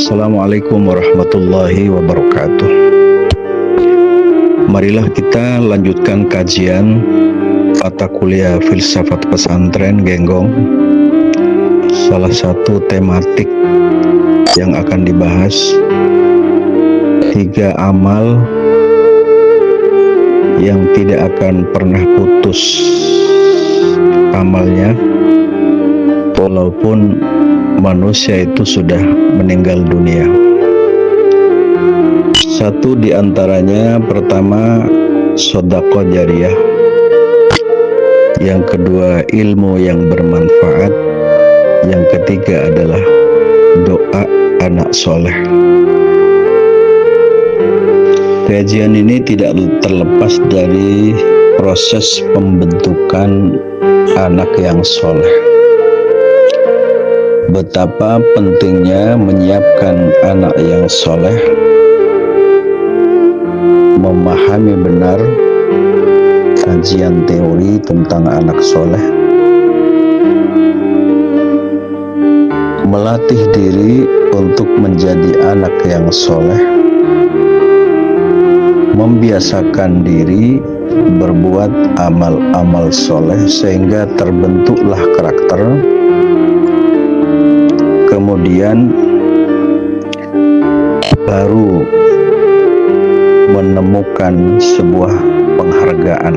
Assalamualaikum warahmatullahi wabarakatuh. Marilah kita lanjutkan kajian mata kuliah filsafat pesantren Genggong. Salah satu tematik yang akan dibahas 3 amal yang tidak akan pernah putus amalnya walaupun manusia itu sudah meninggal dunia. Satu di antaranya, pertama sedekah jariyah, yang kedua ilmu yang bermanfaat, yang ketiga adalah doa anak soleh. Kajian ini tidak terlepas dari proses pembentukan anak yang soleh. Betapa pentingnya menyiapkan anak yang soleh, memahami benar kajian teori tentang anak soleh, melatih diri untuk menjadi anak yang soleh, membiasakan diri berbuat amal-amal soleh sehingga terbentuklah karakter. Kemudian baru menemukan sebuah penghargaan.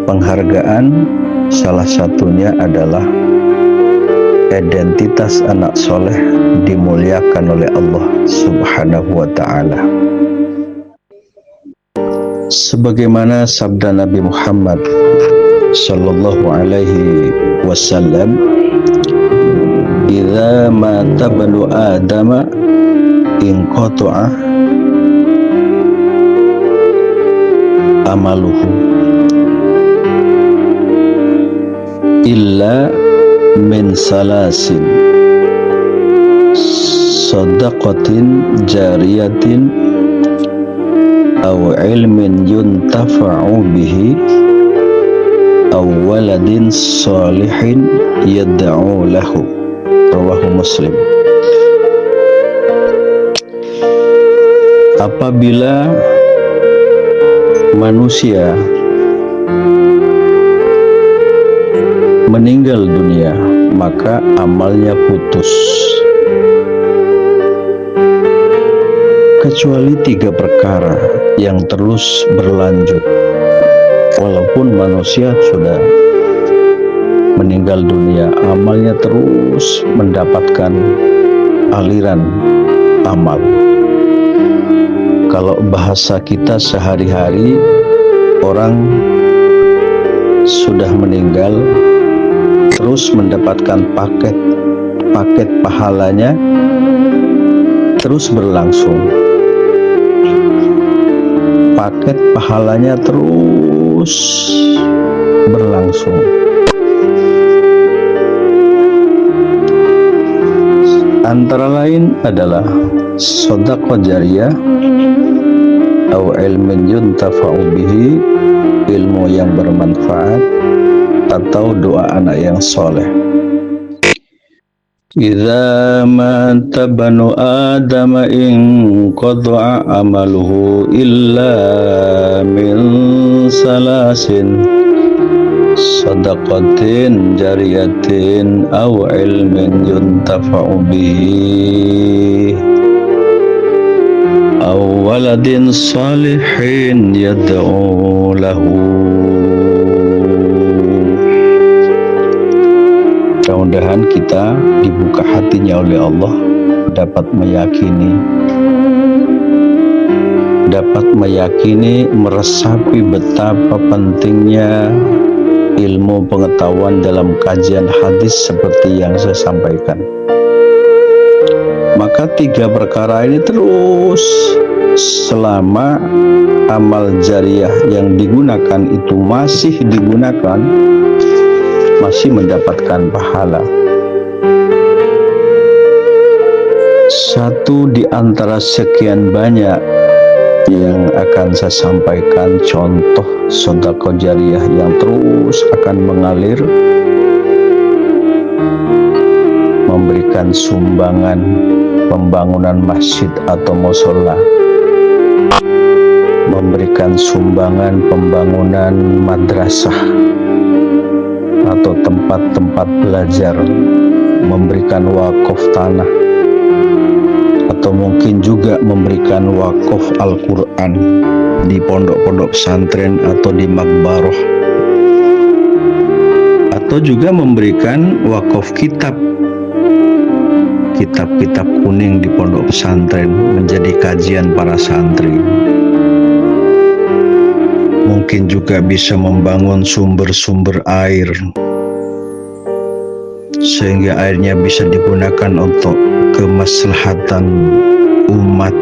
Penghargaan salah satunya adalah identitas anak soleh dimuliakan oleh Allah Subhanahu wa ta'ala. Sebagaimana sabda Nabi Muhammad sallallahu alaihi wasallam, "Idza mata banu Adama inqata'a amaluhu illa min salasin sadaqatin jariyatin aw ilmin yuntafa'u bihi aw waladin salihin yad'u lahu." Rawahu Muslim. Apabila manusia meninggal dunia, maka amalnya putus, kecuali 3 perkara yang terus berlanjut walaupun manusia sudah meninggal dunia, amalnya terus mendapatkan aliran amal. Kalau bahasa kita sehari-hari, orang sudah meninggal terus mendapatkan paket pahalanya terus berlangsung. Paket pahalanya terus berlangsung. Antara lain adalah sedekah jariyah atau ilmin yuntafa'u bihi, ilmu yang bermanfaat, atau doa anak yang soleh. Idza mata banu Adama inqata'a amaluhu illa min salasin sadaqatin jariyatin aw ilmin yuntafa'u bihi aw waladin salihin yad'u lahu. Mudah-mudahan kita dibuka hatinya oleh Allah, dapat meyakini, meresapi betapa pentingnya ilmu pengetahuan dalam kajian hadis seperti yang saya sampaikan. Maka 3 perkara ini terus, selama amal jariyah yang digunakan itu masih digunakan, masih mendapatkan pahala. Satu di antara sekian banyak yang akan saya sampaikan contoh sedekah jariyah yang terus akan mengalir, memberikan sumbangan pembangunan masjid atau mushola, memberikan sumbangan pembangunan madrasah atau tempat-tempat belajar, memberikan wakaf tanah, atau mungkin juga memberikan wakaf Al-Quran di pondok-pondok pesantren atau di makbaroh, atau juga memberikan wakaf kitab-kitab kuning di pondok pesantren menjadi kajian para santri. Mungkin juga bisa membangun sumber-sumber air sehingga airnya bisa digunakan untuk kemaslahatan umat,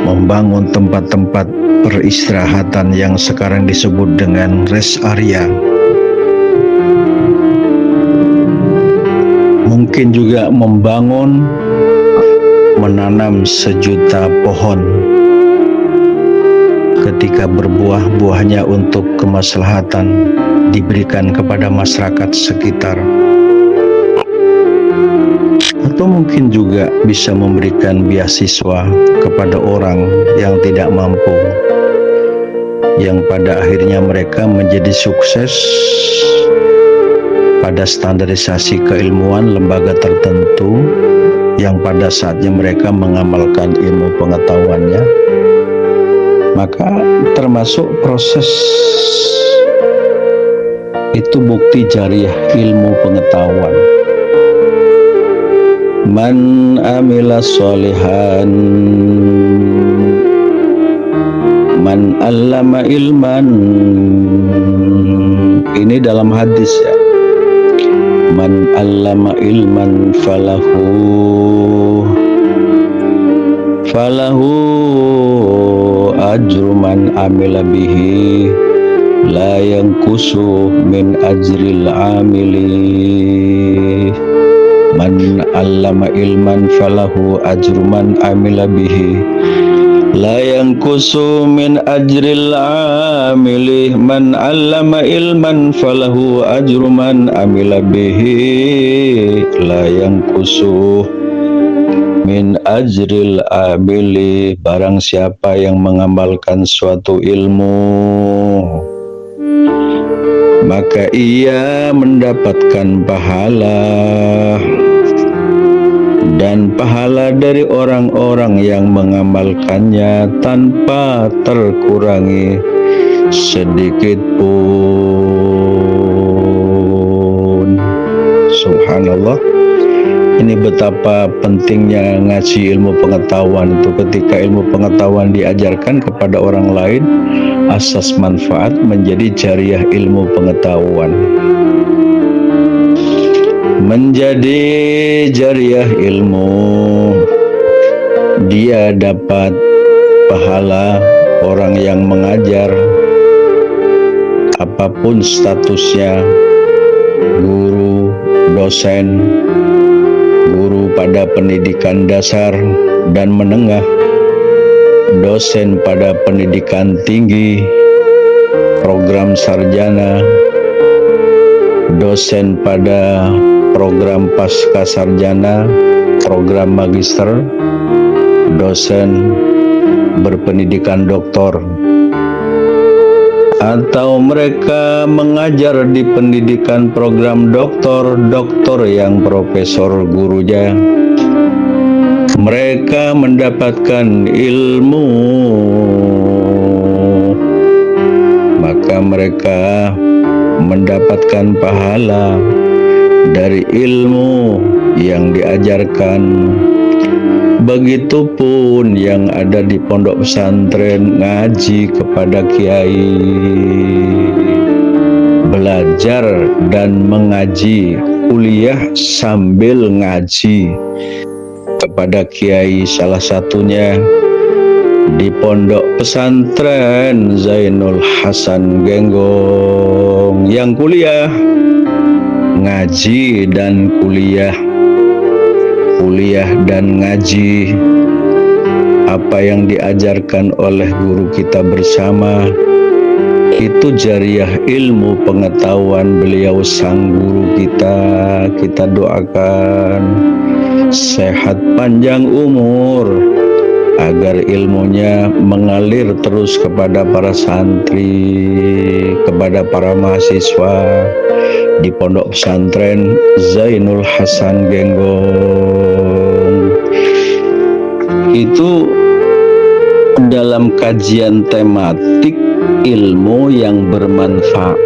membangun tempat-tempat peristirahatan yang sekarang disebut dengan rest area. Mungkin juga menanam 1 juta pohon, ketika berbuah, buahnya untuk kemaslahatan diberikan kepada masyarakat sekitar. Atau mungkin juga bisa memberikan beasiswa kepada orang yang tidak mampu, yang pada akhirnya mereka menjadi sukses pada standarisasi keilmuan lembaga tertentu, yang pada saatnya mereka mengamalkan ilmu pengetahuannya. Maka termasuk proses itu bukti jariah ilmu pengetahuan. Man amila sholihan, man allama ilman. Ini dalam hadis ya. Man allama ilman falahu ajru man amila bihi la yanqusu min ajril amili. Man allama ilman falahu ajru man amila bihi la yanqusu min ajril amili. Man allama ilman falahu ajru man amila bihi la yanqusu min ajril amili. Barang siapa yang mengamalkan suatu ilmu, maka ia mendapatkan pahala, dan pahala dari orang-orang yang mengamalkannya tanpa terkurangi sedikit pun. Subhanallah. Ini betapa pentingnya ngaji ilmu pengetahuan itu. Ketika ilmu pengetahuan diajarkan kepada orang lain, asas manfaat menjadi jariah ilmu pengetahuan. Menjadi jariah ilmu, dia dapat pahala orang yang mengajar, apapun statusnya, guru, dosen, guru pada pendidikan dasar dan menengah, dosen pada pendidikan tinggi, program sarjana, dosen pada program pasca sarjana, program magister, dosen berpendidikan doktor, atau mereka mengajar di pendidikan program doktor yang profesor gurunya. Mereka mendapatkan ilmu, maka mereka mendapatkan pahala dari ilmu yang diajarkan. Begitupun yang ada di pondok pesantren ngaji kepada kiai, belajar dan mengaji, kuliah sambil ngaji kepada kiai. Salah satunya di pondok pesantren Zainul Hasan Genggong, yang kuliah ngaji dan kuliah dan ngaji apa yang diajarkan oleh guru kita bersama, Itu jariah ilmu pengetahuan beliau sang guru kita. Kita doakan sehat panjang umur, agar ilmunya mengalir terus kepada para santri, kepada para mahasiswa di Pondok Pesantren Zainul Hasan Genggong. Itu dalam kajian tematik ilmu yang bermanfaat.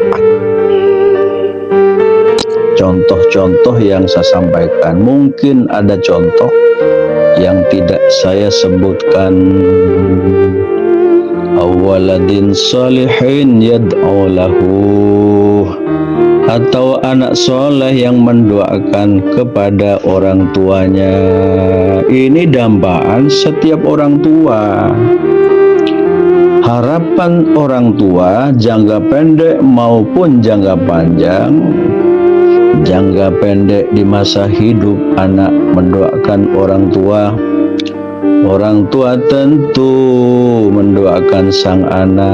Contoh-contoh yang saya sampaikan, mungkin ada contoh yang tidak saya sebutkan. Awaladin salihin yad'u lahu, atau anak soleh yang mendoakan kepada orang tuanya. Ini dambaan setiap orang tua. Harapan orang tua jangka pendek maupun jangka panjang. Jangka pendek di masa hidup anak mendoakan orang tua. Orang tua tentu mendoakan sang anak.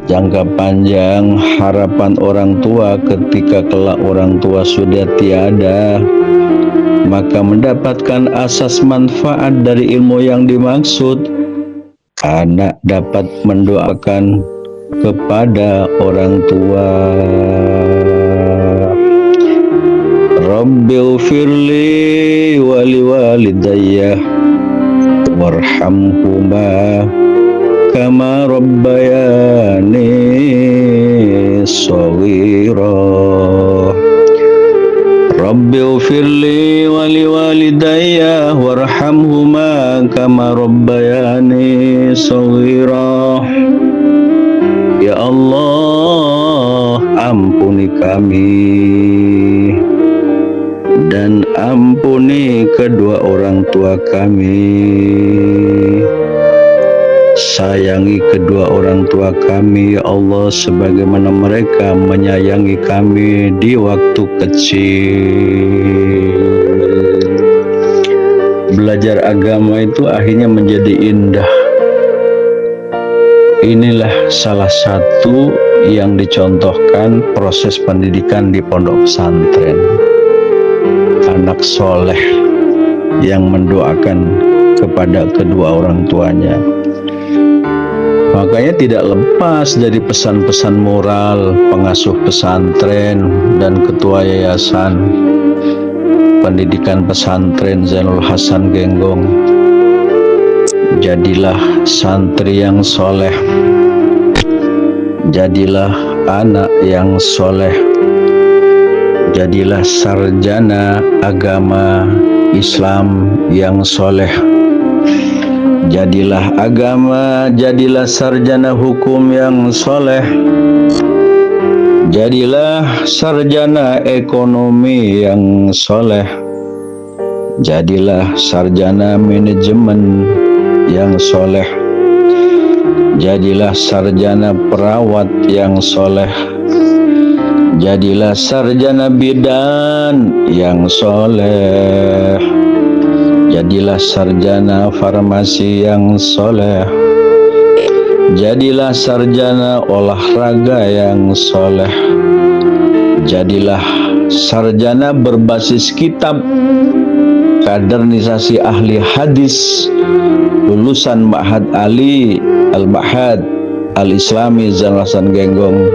Jangka panjang harapan orang tua ketika kelak orang tua sudah tiada, maka mendapatkan asas manfaat dari ilmu yang dimaksud. Anak dapat mendoakan kepada orang tua. Rabbighfirli wa liwalidayya warhamhuma kama rabbayani shaghira. Rabbighfirli wa liwalidayya warhamhuma kama rabbayani shaghira. Ya Allah, ampuni kami dan ampuni kedua orang tua kami. Sayangi kedua orang tua kami, ya Allah, sebagaimana mereka menyayangi kami di waktu kecil. Belajar agama itu akhirnya menjadi indah. Inilah salah satu yang dicontohkan proses pendidikan di pondok pesantren. Anak soleh yang mendoakan kepada kedua orang tuanya. Makanya tidak lepas dari pesan-pesan moral pengasuh pesantren dan ketua yayasan pendidikan pesantren Zainul Hasan Genggong. Jadilah santri yang soleh, jadilah anak yang soleh, jadilah sarjana agama Islam yang soleh, jadilah agama, jadilah sarjana hukum yang soleh, jadilah sarjana ekonomi yang soleh, jadilah sarjana manajemen yang soleh, jadilah sarjana perawat yang soleh, jadilah sarjana bidan yang soleh, jadilah sarjana farmasi yang soleh, jadilah sarjana olahraga yang soleh, jadilah sarjana berbasis kitab, kadernisasi ahli hadis, lulusan Ma'had Ali Al-Ma'had Al-Islami Zainul Hasan Genggong.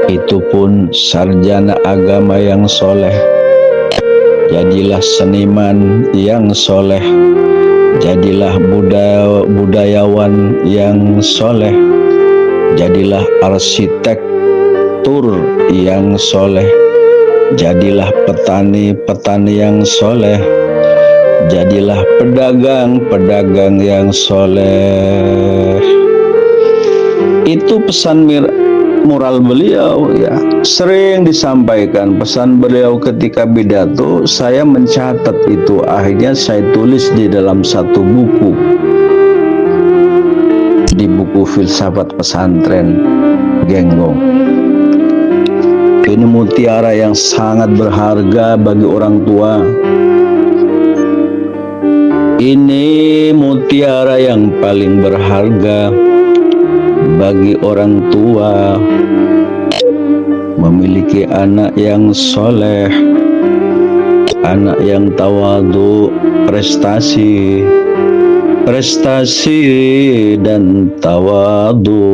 Itu pun sarjana agama yang soleh. Jadilah seniman yang soleh, jadilah budayawan yang soleh, jadilah arsitektur yang soleh, jadilah petani yang soleh, jadilah pedagang yang soleh. Itu pesan moral beliau ya. Sering disampaikan pesan beliau ketika pidato. Saya mencatat itu, akhirnya saya tulis di dalam satu buku, di buku Filsafat Pesantren Genggong. Ini mutiara yang sangat berharga bagi orang tua. Ini mutiara yang paling berharga bagi orang tua, memiliki anak yang soleh, anak yang tawadu, prestasi dan tawadu.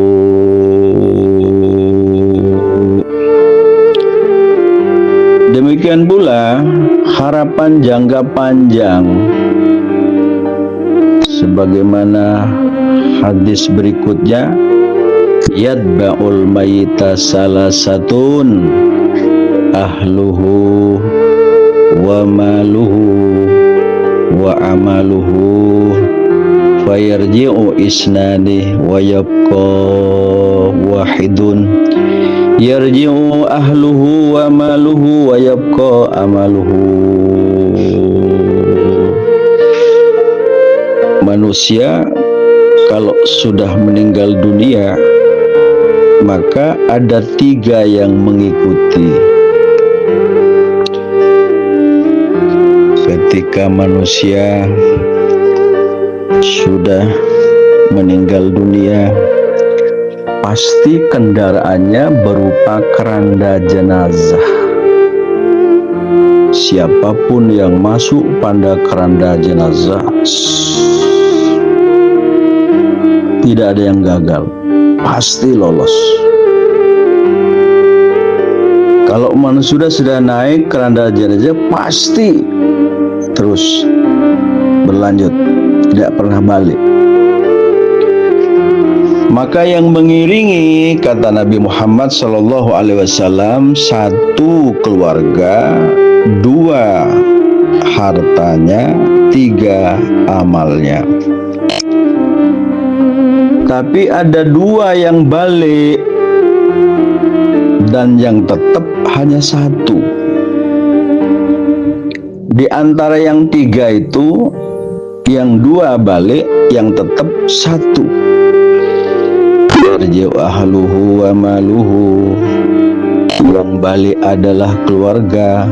Demikian pula harapan jangka panjang, sebagaimana hadis berikutnya, yatba'ul mayyita salasatun ahluhu wa maluhu wa amaluhu fayarji'u isnani wa yabqa wahidun yarji'u ahluhu wa maluhu wa yabqa amaluhu. Manusia kalau sudah meninggal dunia, maka ada 3 yang mengikuti. Ketika manusia sudah meninggal dunia, pasti kendaraannya berupa keranda jenazah. Siapapun yang masuk pada keranda jenazah, tidak ada yang gagal, pasti lolos. Kalau manusia sudah naik keranda jenazah, pasti terus berlanjut, tidak pernah balik. Maka yang mengiringi, kata Nabi Muhammad SAW, 1 keluarga, 2 hartanya, 3 amalnya. Tapi ada 2 yang balik dan yang tetap hanya 1. Di antara yang 3 itu, yang 2 balik, yang tetap 1. Yarji'u ahluhu wa maluhu, yang balik adalah keluarga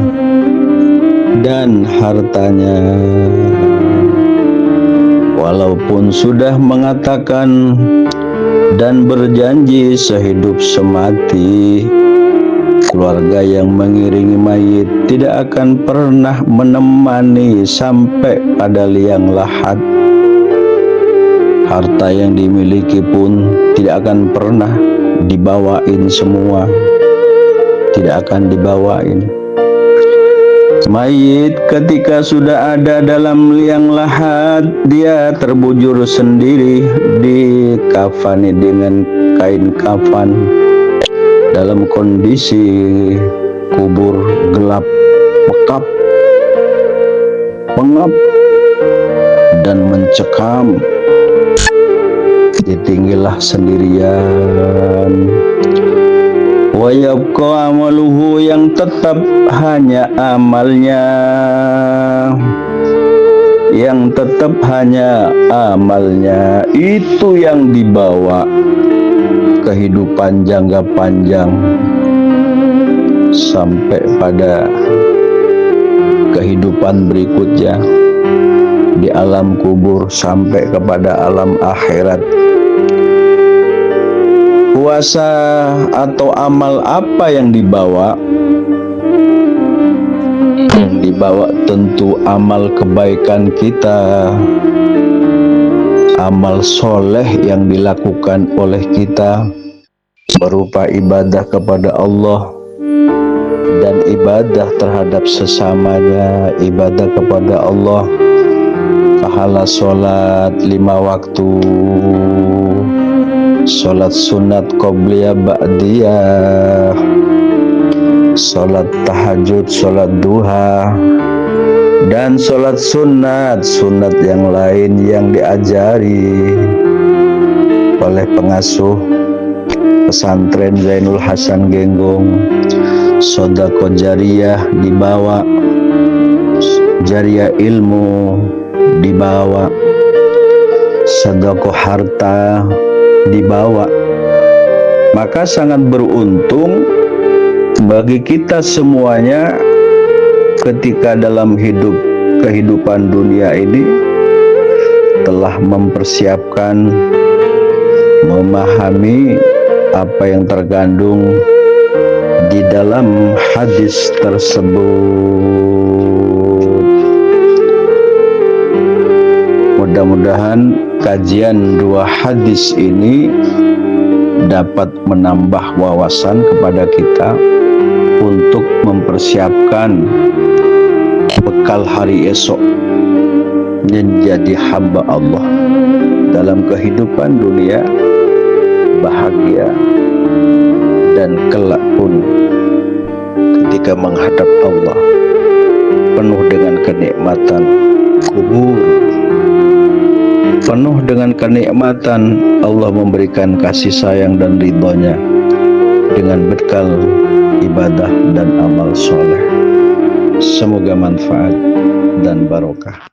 dan hartanya. Walaupun sudah mengatakan dan berjanji sehidup semati, keluarga yang mengiringi mayit tidak akan pernah menemani sampai pada liang lahat. Harta yang dimiliki pun tidak akan pernah dibawain semua, tidak akan dibawain. Mayit ketika sudah ada dalam liang lahat, dia terbujur sendiri, dikafani dengan kain kafan, dalam kondisi kubur gelap, pengap dan mencekam. Ditinggilah sendirian. Wa yabqa amaluhu, yang tetap hanya amalnya, yang tetap hanya amalnya. Itu yang dibawa kehidupan jangka panjang sampai pada kehidupan berikutnya di alam kubur sampai kepada alam akhirat. Puasa atau amal apa yang dibawa? Yang dibawa tentu amal kebaikan kita, amal soleh yang dilakukan oleh kita berupa ibadah kepada Allah dan ibadah terhadap sesamanya. Ibadah kepada Allah, pahala sholat 5 waktu, sholat sunat qobliyah ba'diyah, sholat tahajud, sholat duha, dan sholat sunat yang lain yang diajari oleh pengasuh pesantren Zainul Hasan Genggong. Sedekah jariyah dibawa, jariyah ilmu dibawa, sedekah harta dibawa. Maka sangat beruntung bagi kita semuanya ketika dalam kehidupan dunia ini telah mempersiapkan, memahami apa yang terkandung di dalam hadis tersebut. Mudah-mudahan kajian dua hadis ini dapat menambah wawasan kepada kita untuk mempersiapkan bekal hari esok menjadi hamba Allah dalam kehidupan dunia, bahagia, dan kelak pun ketika menghadap Allah penuh dengan kenikmatan kubur, penuh dengan kenikmatan Allah memberikan kasih sayang dan ridhonya dengan bekal ibadah dan amal soleh. Semoga manfaat dan barokah.